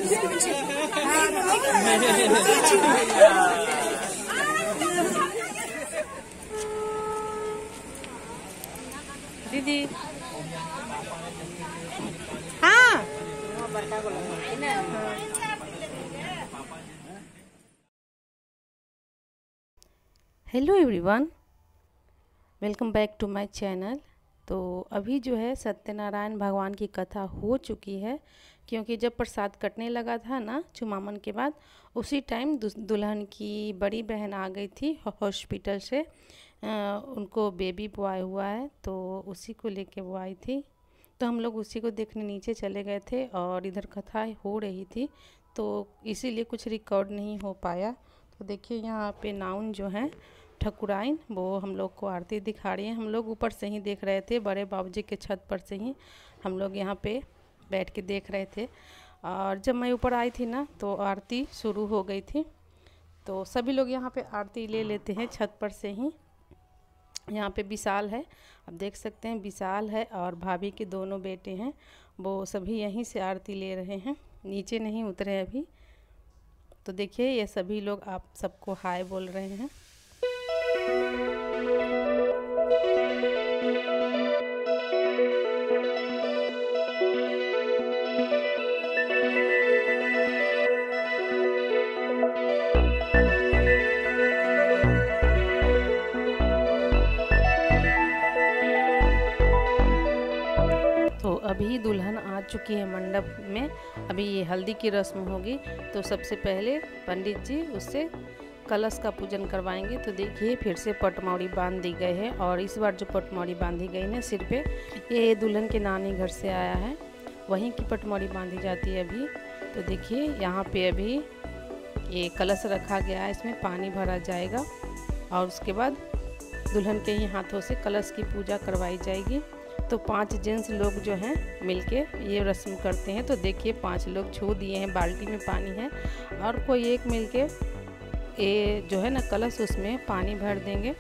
दीदी हाँ hello everyone, welcome back to my channel. तो अभी जो है सत्यनारायण भगवान की कथा हो चुकी है, क्योंकि जब प्रसाद कटने लगा था ना चुमामन के बाद, उसी टाइम दुल्हन की बड़ी बहन आ गई थी हॉस्पिटल से। उनको बेबी बॉय हुआ है, तो उसी को लेके वो आई थी। तो हम लोग उसी को देखने नीचे चले गए थे और इधर कथा हो रही थी, तो इसीलिए कुछ रिकॉर्ड नहीं हो पाया। तो देखिए यहाँ पे नाउन जो है ठकुराइन, वो हम लोग को आरती दिखा रही है। हम लोग ऊपर से ही देख रहे थे, बड़े बाबूजी के छत पर से ही हम लोग यहाँ पे बैठ के देख रहे थे। और जब मैं ऊपर आई थी ना, तो आरती शुरू हो गई थी। तो सभी लोग यहाँ पे आरती ले लेते हैं छत पर से ही। यहाँ पे विशाल है, आप देख सकते हैं विशाल है, और भाभी के दोनों बेटे हैं, वो सभी यहीं से आरती ले रहे हैं, नीचे नहीं उतरे अभी। तो देखिए ये सभी लोग आप सबको हाय बोल रहे हैं। तो अभी दुल्हन आ चुकी है मंडप में। अभी ये हल्दी की रस्म होगी, तो सबसे पहले पंडित जी उससे कलश का पूजन करवाएंगे। तो देखिए फिर से पटमौरी बांध दी गई है, और इस बार जो पटमौरी बांधी गई है सिर पे, ये दुल्हन के नानी घर से आया है, वहीं की पटमौरी बांधी जाती है अभी। तो देखिए यहाँ पे अभी ये कलश रखा गया है, इसमें पानी भरा जाएगा, और उसके बाद दुल्हन के ही हाथों से कलश की पूजा करवाई जाएगी। तो 5 जेंट्स लोग जो हैं मिलके ये रस्म करते हैं। तो देखिए 5 लोग छू दिए हैं, बाल्टी में पानी है, और कोई एक मिलके ये जो है ना कलश, उसमें पानी भर देंगे।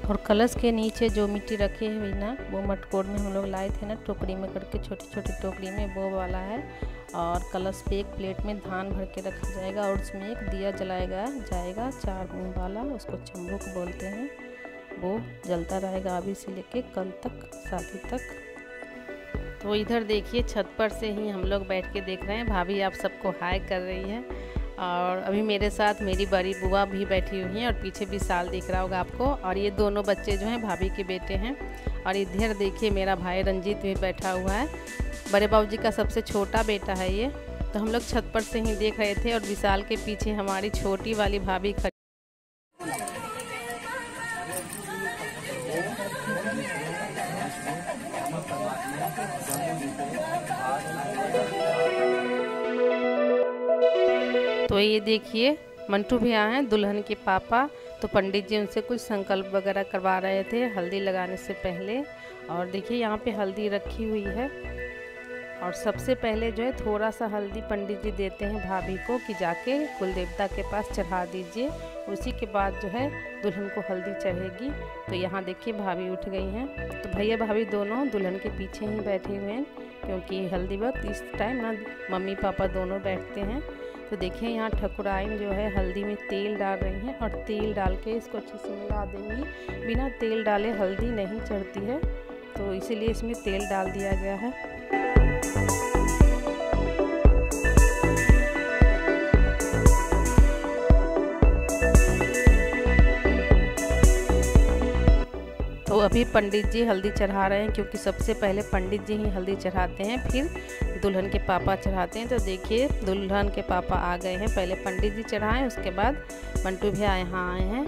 और कलश के नीचे जो मिट्टी रखी हुई ना, वो मटकोर में हम लोग लाए थे ना, टोकरी में करके, छोटी छोटी टोकरी में, वो वाला है। और कलश पे एक प्लेट में धान भर के रखा जाएगा, और उसमें एक दिया जलाएगा जाएगा 4 मुँह वाला, उसको चंबुक बोलते हैं। वो जलता रहेगा अभी से लेके कल तक, शादी तक। तो इधर देखिए छत पर से ही हम लोग बैठ के देख रहे हैं। भाभी आप सबको हाय कर रही है, और अभी मेरे साथ मेरी बड़ी बुआ भी बैठी हुई हैं, और पीछे विशाल दिख रहा होगा आपको। और ये दोनों बच्चे जो हैं भाभी के बेटे हैं। और इधर देखिए मेरा भाई रंजीत भी बैठा हुआ है, बड़े बाबूजी का सबसे छोटा बेटा है ये। तो हम लोग छत पर से ही देख रहे थे, और विशाल के पीछे हमारी छोटी वाली भाभी खड़ी। तो ये देखिए मंटू भी आए हैं, दुल्हन के पापा। तो पंडित जी उनसे कुछ संकल्प वगैरह करवा रहे थे हल्दी लगाने से पहले। और देखिए यहाँ पे हल्दी रखी हुई है, और सबसे पहले जो है थोड़ा सा हल्दी पंडित जी देते हैं भाभी को कि जाके कुल देवता के पास चढ़ा दीजिए। उसी के बाद जो है दुल्हन को हल्दी चढ़ेगी। तो यहाँ देखिए भाभी उठ गई हैं। तो भैया भाभी दोनों दुल्हन के पीछे ही बैठे हुए हैं, क्योंकि हल्दी वक्त इस टाइम ना मम्मी पापा दोनों बैठते हैं। तो देखिए यहाँ ठकुराइन जो है हल्दी में तेल डाल रही हैं, और तेल डाल के इसको अच्छे से मिला देंगी। बिना तेल डाले हल्दी नहीं चढ़ती है, तो इसीलिए इसमें तेल डाल दिया गया है। तो अभी पंडित जी हल्दी चढ़ा रहे हैं, क्योंकि सबसे पहले पंडित जी ही हल्दी चढ़ाते हैं, फिर दुल्हन के पापा चढ़ाते हैं। तो देखिए दुल्हन के पापा आ गए हैं, पहले पंडित जी चढ़ाएं, उसके बाद मंटू भैया यहाँ आए हैं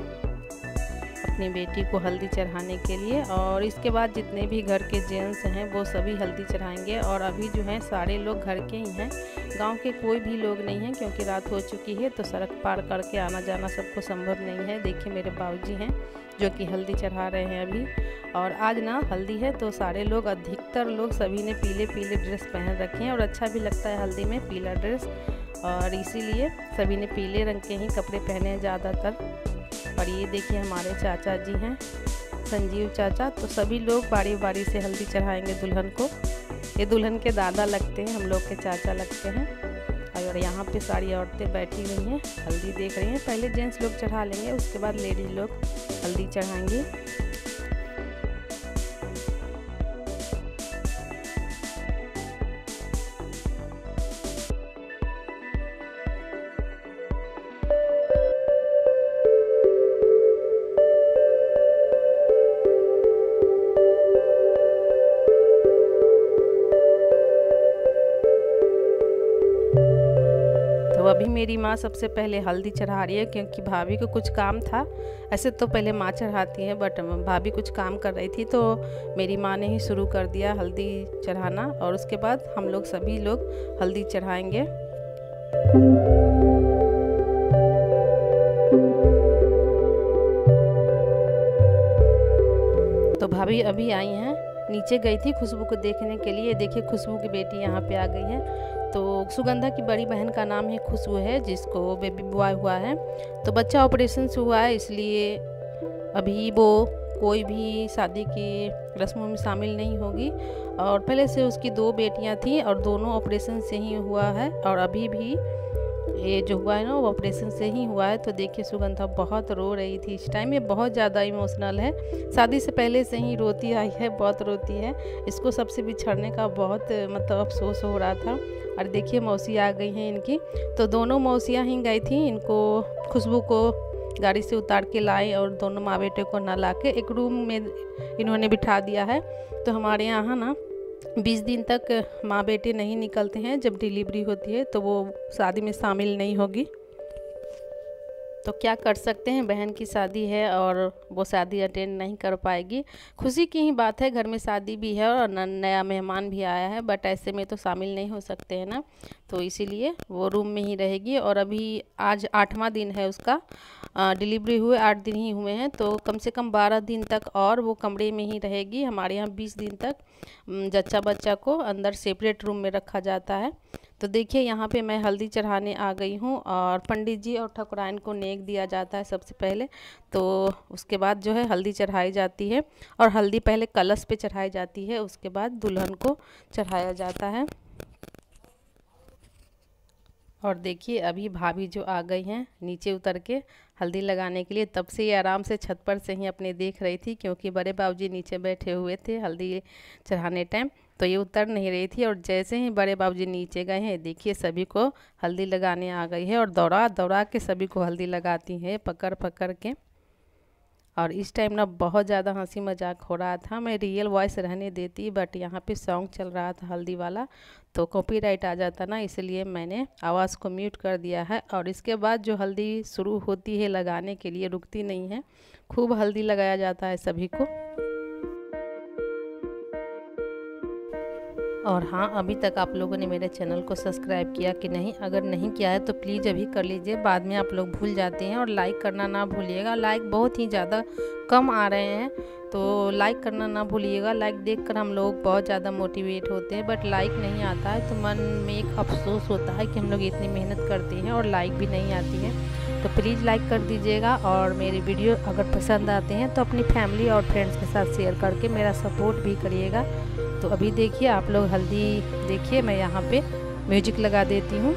अपनी बेटी को हल्दी चढ़ाने के लिए। और इसके बाद जितने भी घर के जेंट्स हैं वो सभी हल्दी चढ़ाएंगे। और अभी जो हैं सारे लोग घर के ही हैं, गांव के कोई भी लोग नहीं हैं, क्योंकि रात हो चुकी है, तो सड़क पार करके आना जाना सबको संभव नहीं है। देखिए मेरे बाबूजी हैं जो कि हल्दी चढ़ा रहे हैं अभी। और आज ना हल्दी है, तो सारे लोग, अधिकतर लोग सभी ने पीले पीले ड्रेस पहन रखे हैं, और अच्छा भी लगता है हल्दी में पीला ड्रेस, और इसीलिए सभी ने पीले रंग के ही कपड़े पहने हैं ज़्यादातर। और ये देखिए हमारे चाचा जी हैं, संजीव चाचा। तो सभी लोग बारी बारी से हल्दी चढ़ाएंगे दुल्हन को। ये दुल्हन के दादा लगते हैं, हम लोग के चाचा लगते हैं। है और यहाँ पे सारी औरतें बैठी हुई हैं, हल्दी देख रही हैं। पहले जेंट्स लोग चढ़ा लेंगे, उसके बाद लेडीज़ लोग हल्दी चढ़ाएंगे। तो अभी मेरी माँ सबसे पहले हल्दी चढ़ा रही है, क्योंकि भाभी को कुछ काम था। ऐसे तो पहले माँ चढ़ाती है, बट भाभी कुछ काम कर रही थी तो मेरी माँ ने ही शुरू कर दिया हल्दी चढ़ाना, और उसके बाद हम लोग सभी लोग हल्दी चढ़ाएंगे। तो भाभी अभी आई हैं, नीचे गई थी खुशबू को देखने के लिए। देखिए खुशबू की बेटी यहाँ पे आ गई है। तो सुगंधा की बड़ी बहन का नाम ही खुशबू है, जिसको बेबी बॉय हुआ है। तो बच्चा ऑपरेशन से हुआ है, इसलिए अभी वो कोई भी शादी की रस्मों में शामिल नहीं होगी। और पहले से उसकी 2 बेटियां थी और दोनों ऑपरेशन से ही हुआ है, और अभी भी ये जो हुआ है ना वो ऑपरेशन से ही हुआ है। तो देखिए सुगंधा बहुत रो रही थी इस टाइम, ये बहुत ज़्यादा इमोशनल है। शादी से पहले से ही रोती आई है, बहुत रोती है। इसको सबसे बिछड़ने का बहुत मतलब अफसोस हो रहा था। और देखिए मौसी आ गई हैं इनकी। तो दोनों मौसियाँ ही गई थी इनको, खुशबू को गाड़ी से उतार के लाए और दोनों माँ बेटे को ना ला के एक रूम में इन्होंने बिठा दिया है। तो हमारे यहाँ ना 20 दिन तक माँ बेटे नहीं निकलते हैं। जब डिलीवरी होती है तो वो शादी में शामिल नहीं होगी। तो क्या कर सकते हैं, बहन की शादी है और वो शादी अटेंड नहीं कर पाएगी। खुशी की ही बात है, घर में शादी भी है और नया मेहमान भी आया है, बट ऐसे में तो शामिल नहीं हो सकते हैं ना। तो इसीलिए वो रूम में ही रहेगी। और अभी आज 8वां दिन है उसका, डिलीवरी हुए 8 दिन ही हुए हैं। तो कम से कम 12 दिन तक और वो कमरे में ही रहेगी। हमारे यहाँ 20 दिन तक जच्चा बच्चा को अंदर सेपरेट रूम में रखा जाता है। तो देखिए यहाँ पे मैं हल्दी चढ़ाने आ गई हूँ, और पंडित जी और ठाकुराइन को नेक दिया जाता है सबसे पहले। तो उसके बाद जो है हल्दी चढ़ाई जाती है, और हल्दी पहले कलश पे चढ़ाई जाती है, उसके बाद दुल्हन को चढ़ाया जाता है। और देखिए अभी भाभी जो आ गई हैं नीचे उतर के हल्दी लगाने के लिए। तब से ये आराम से छत पर से ही अपने देख रही थी, क्योंकि बड़े बाबूजी नीचे बैठे हुए थे हल्दी चढ़ाने टाइम, तो ये उतर नहीं रही थी। और जैसे ही बड़े बाबूजी नीचे गए हैं, देखिए सभी को हल्दी लगाने आ गई है, और दौड़ा दौड़ा के सभी को हल्दी लगाती है पकड़ पकड़ के। और इस टाइम ना बहुत ज़्यादा हंसी मजाक हो रहा था। मैं रियल वॉइस रहने देती, बट यहाँ पे सॉन्ग चल रहा था हल्दी वाला, तो कॉपीराइट आ जाता ना, इसलिए मैंने आवाज़ को म्यूट कर दिया है। और इसके बाद जो हल्दी शुरू होती है लगाने के लिए, रुकती नहीं है, खूब हल्दी लगाया जाता है सभी को। और हाँ, अभी तक आप लोगों ने मेरे चैनल को सब्सक्राइब किया कि नहीं? अगर नहीं किया है तो प्लीज़ अभी कर लीजिए, बाद में आप लोग भूल जाते हैं। और लाइक करना ना भूलिएगा, लाइक बहुत ही ज़्यादा कम आ रहे हैं, तो लाइक करना ना भूलिएगा। लाइक देखकर हम लोग बहुत ज़्यादा मोटिवेट होते हैं, बट लाइक नहीं आता है तो मन में एक अफसोस होता है कि हम लोग इतनी मेहनत करते हैं और लाइक भी नहीं आती है। तो प्लीज़ लाइक कर दीजिएगा, और मेरी वीडियो अगर पसंद आते हैं तो अपनी फैमिली और फ्रेंड्स के साथ शेयर करके मेरा सपोर्ट भी करिएगा। तो अभी देखिए आप लोग हल्दी देखिए, मैं यहाँ पे म्यूजिक लगा देती हूँ।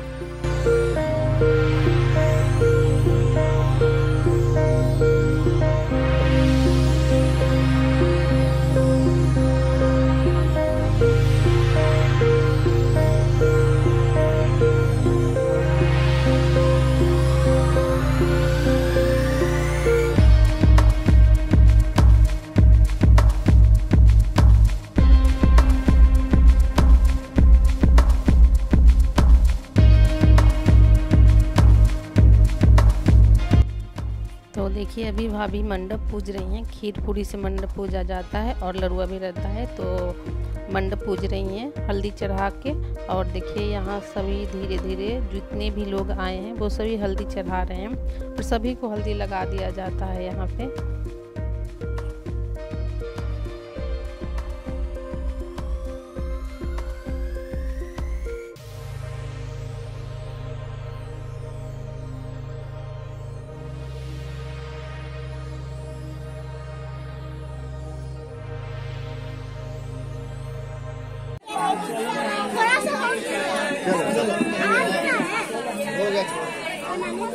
तो देखिए अभी भाभी मंडप पूज रही हैं। खीर पूरी से मंडप पूजा जाता है और लड़ुआ भी रहता है, तो मंडप पूज रही हैं हल्दी चढ़ा के। और देखिए यहाँ सभी धीरे धीरे जितने भी लोग आए हैं वो सभी हल्दी चढ़ा रहे हैं, और सभी को हल्दी लगा दिया जाता है यहाँ पे। बड़ी मम्मी हो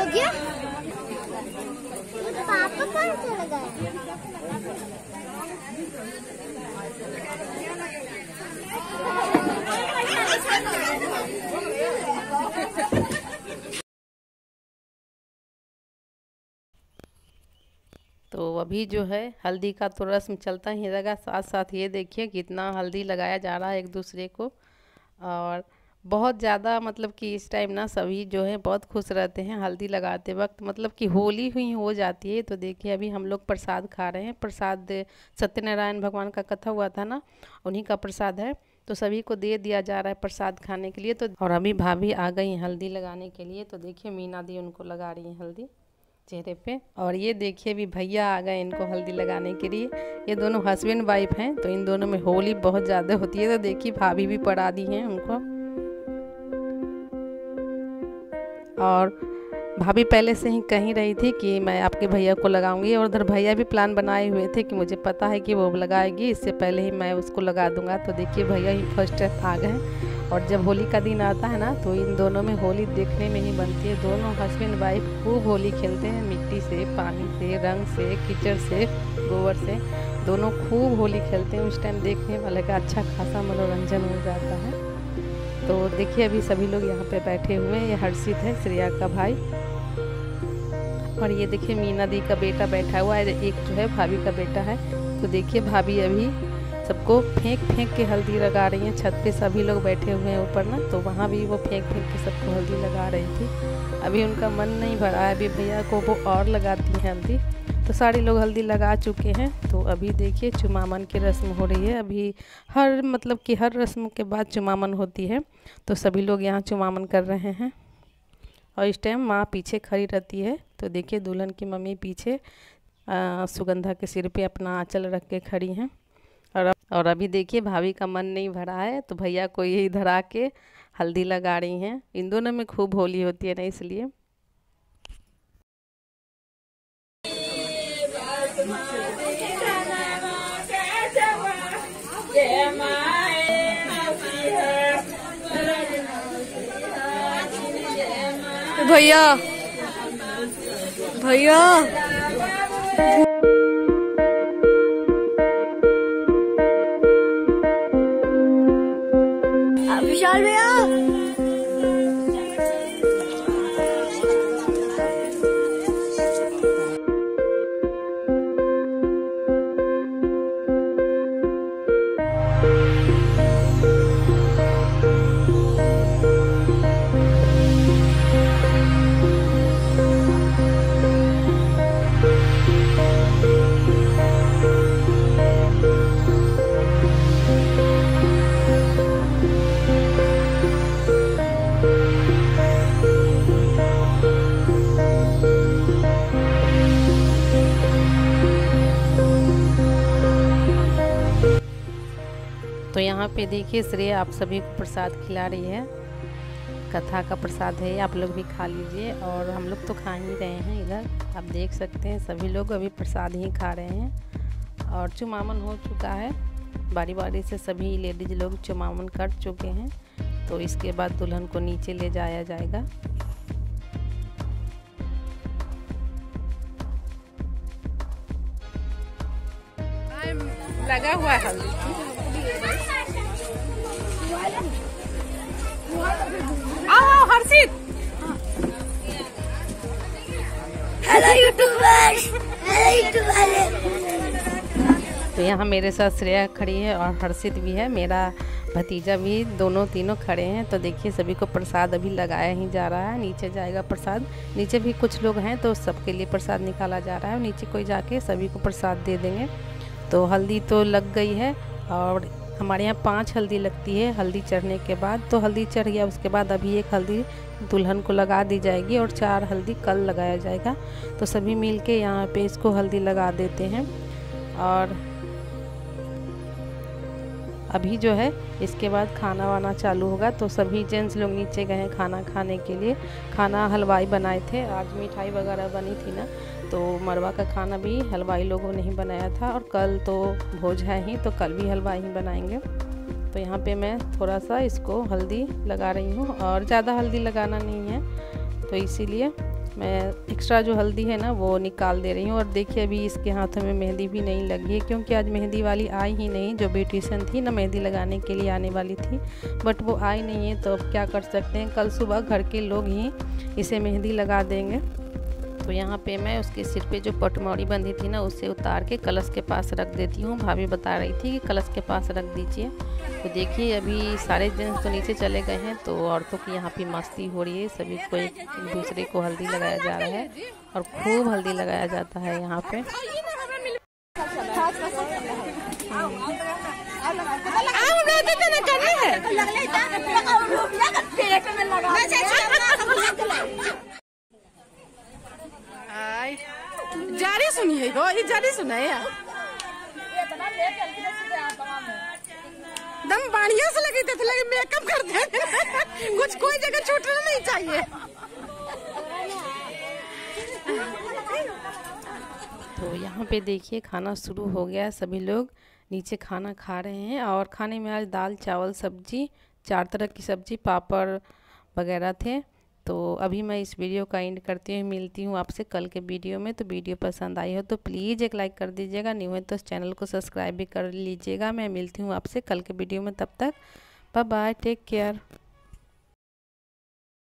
गया पापा कौन चला गया? तो अभी जो है हल्दी का तो रस्म चलता ही रहेगा, साथ साथ ये देखिए कितना हल्दी लगाया जा रहा है एक दूसरे को। और बहुत ज़्यादा मतलब कि इस टाइम ना सभी जो है बहुत खुश रहते हैं हल्दी लगाते वक्त, मतलब कि होली हुई हो जाती है। तो देखिए अभी हम लोग प्रसाद खा रहे हैं, प्रसाद सत्यनारायण भगवान का कथा हुआ था ना, उन्हीं का प्रसाद है, तो सभी को दे दिया जा रहा है प्रसाद खाने के लिए। तो और अभी भाभी आ गई हल्दी लगाने के लिए, तो देखिए मीना दी उनको लगा रही हैं हल्दी चेहरे पे। और ये देखिए भी भैया आ गए इनको हल्दी लगाने के लिए। ये दोनों हस्बैंड वाइफ हैं, तो इन दोनों में होली बहुत ज़्यादा होती है। तो देखिए भाभी भी पड़ा दी हैं उनको। और भाभी पहले से ही कही रही थी कि मैं आपके भैया को लगाऊंगी, और उधर भैया भी प्लान बनाए हुए थे कि मुझे पता है कि वो लगाएगी, इससे पहले ही मैं उसको लगा दूंगा। तो देखिए भैया ही फर्स्ट आ गए। और जब होली का दिन आता है ना, तो इन दोनों में होली देखने में ही बनती है। दोनों हस्बैंड वाइफ खूब होली खेलते हैं, मिट्टी से, पानी से, रंग से, कीचड़ से, गोबर से, दोनों खूब होली खेलते हैं। उस टाइम देखने वाले का अच्छा खासा मनोरंजन हो जाता है। तो देखिए अभी सभी लोग यहाँ पे बैठे हुए हैं। ये हर्षित है, श्रेया का भाई, और ये देखिए मीना दी का बेटा बैठा हुआ है, एक जो है भाभी का बेटा है। तो देखिए भाभी अभी सबको फेंक फेंक के हल्दी लगा रही हैं। छत पे सभी लोग बैठे हुए हैं ऊपर ना, तो वहाँ भी वो फेंक फेंक के सबको हल्दी लगा रही थी। अभी उनका मन नहीं भरा है, अभी भैया को वो और लगाती हैं हल्दी। तो सारे लोग हल्दी लगा चुके हैं। तो अभी देखिए चुमामन की रस्म हो रही है। अभी हर मतलब कि हर रस्म के बाद चुमामन होती है, तो सभी लोग यहाँ चुमामन कर रहे हैं। और इस टाइम माँ पीछे खड़ी रहती है। तो देखिए दुल्हन की मम्मी पीछे सुगंधा के सिर पे अपना आंचल रख के खड़ी हैं। और अभी देखिए भाभी का मन नहीं भरा है, तो भैया को ये इधर आके हल्दी लगा रही हैं। इन दोनों में खूब होली होती है ना, इसलिए। भैया भैया विशाल भैया तो यहाँ पे देखिए श्रेया आप सभी को प्रसाद खिला रही है, कथा का प्रसाद है, आप लोग भी खा लीजिए। और हम लोग तो खा ही रहे हैं, इधर आप देख सकते हैं सभी लोग अभी प्रसाद ही खा रहे हैं। और चुमामन हो चुका है, बारी बारी से सभी लेडीज लोग चुमामन कर चुके हैं। तो इसके बाद दुल्हन को नीचे ले जाया जाएगा। लगा हुआ है हल्दी। आओ हर्षित, हेलो यूट्यूबर्स, तो यहाँ मेरे साथ श्रेया खड़ी है और हर्षित भी है, मेरा भतीजा भी, दोनों तीनों खड़े हैं। तो देखिए सभी को प्रसाद अभी लगाया ही जा रहा है, नीचे जाएगा प्रसाद। नीचे भी कुछ लोग हैं तो सबके लिए प्रसाद निकाला जा रहा है, नीचे कोई जाके सभी को प्रसाद दे देंगे। तो हल्दी तो लग गई है और हमारे यहाँ 5 हल्दी लगती है हल्दी चढ़ने के बाद। तो हल्दी चढ़ गया, उसके बाद अभी एक हल्दी दुल्हन को लगा दी जाएगी और 4 हल्दी कल लगाया जाएगा। तो सभी मिल के यहाँ पे इसको हल्दी लगा देते हैं। और अभी जो है इसके बाद खाना वाना चालू होगा। तो सभी जेंट्स लोग नीचे गए हैं खाना खाने के लिए। खाना हलवाई बनाए थे, आज मिठाई वगैरह बनी थी ना, तो मरवा का खाना भी हलवाई लोगों ने ही बनाया था। और कल तो भोज है ही, तो कल भी हलवाई ही बनाएंगे। तो यहाँ पे मैं थोड़ा सा इसको हल्दी लगा रही हूँ, और ज़्यादा हल्दी लगाना नहीं है, तो इसीलिए मैं एक्स्ट्रा जो हल्दी है ना वो निकाल दे रही हूँ। और देखिए अभी इसके हाथों में मेहंदी भी नहीं लगी है, क्योंकि आज मेहंदी वाली आई ही नहीं। जो ब्यूटिशियन थी ना मेहंदी लगाने के लिए आने वाली थी, बट वो आई नहीं है। तो अब क्या कर सकते हैं, कल सुबह घर के लोग ही इसे मेहंदी लगा देंगे। तो यहाँ पे मैं उसके सिर पे जो पटमौरी बंधी थी ना उसे उतार के कलश के पास रख देती हूँ। भाभी बता रही थी कि कलश के पास रख दीजिए। तो देखिए अभी सारे जेंट्स तो नीचे चले गए हैं, तो औरतों की यहाँ पे मस्ती हो रही है। सभी को एक दूसरे को हल्दी लगाया जा रहा है और खूब हल्दी लगाया जाता है यहाँ पे। जारी सुनिए गो, ये जारी सुनाए दम बढ़िया से लगी थे, लगे मेकअप कर दे कुछ कोई जगह छूटना नहीं चाहिए। तो यहाँ पे देखिए खाना शुरू हो गया, सभी लोग नीचे खाना खा रहे हैं। और खाने में आज दाल चावल सब्जी, 4 तरह की सब्जी, पापड़ वगैरह थे। तो अभी मैं इस वीडियो का एंड करती हूँ, मिलती हूँ आपसे कल के वीडियो में। तो वीडियो पसंद आई हो तो प्लीज़ एक लाइक कर दीजिएगा, न्यू है तो इस चैनल को सब्सक्राइब भी कर लीजिएगा। मैं मिलती हूँ आपसे कल के वीडियो में, तब तक बाय बाय, टेक केयर।